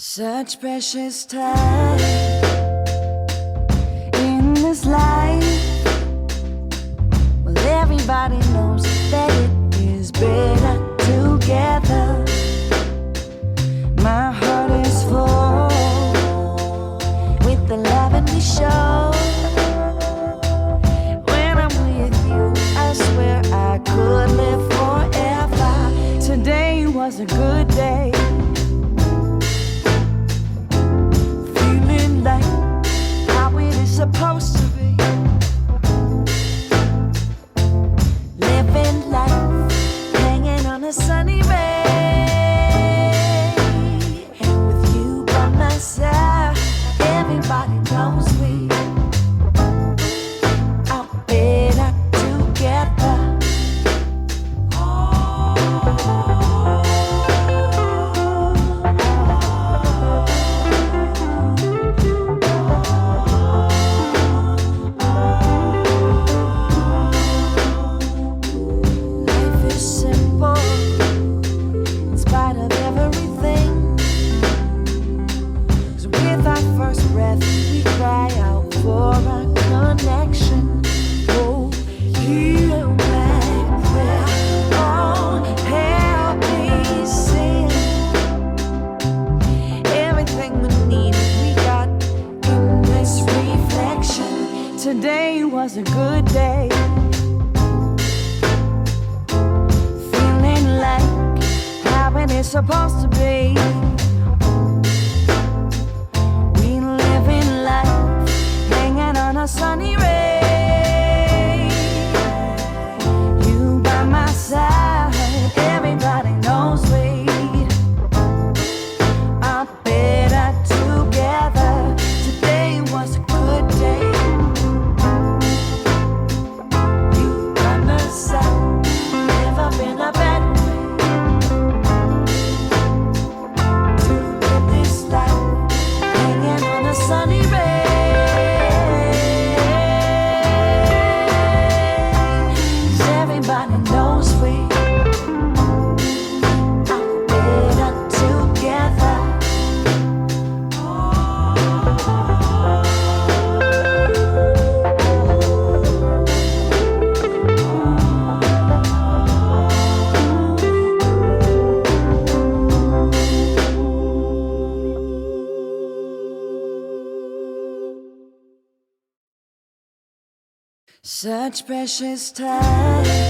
Such precious time in this life. Well, everybody knows that it is better together. My heart is full with the love and we show. When I'm with you, I swear I could live forever. Today was a good day. Supposed to be living life, hanging on a sunny ray, and with you by my side, everybody knows we are better together. We cry out for a connection. Oh, you and we're all happy, sing. Everything we need, we got in this reflection. Today was a good day. Feeling like how it is supposed to be. A sunny ray, you by my side, everybody knows we are better together. Today was a good day. You by my side, never been a bad way to live this life, hanging on a sunny ray. Everybody knows we are better together. Such precious time.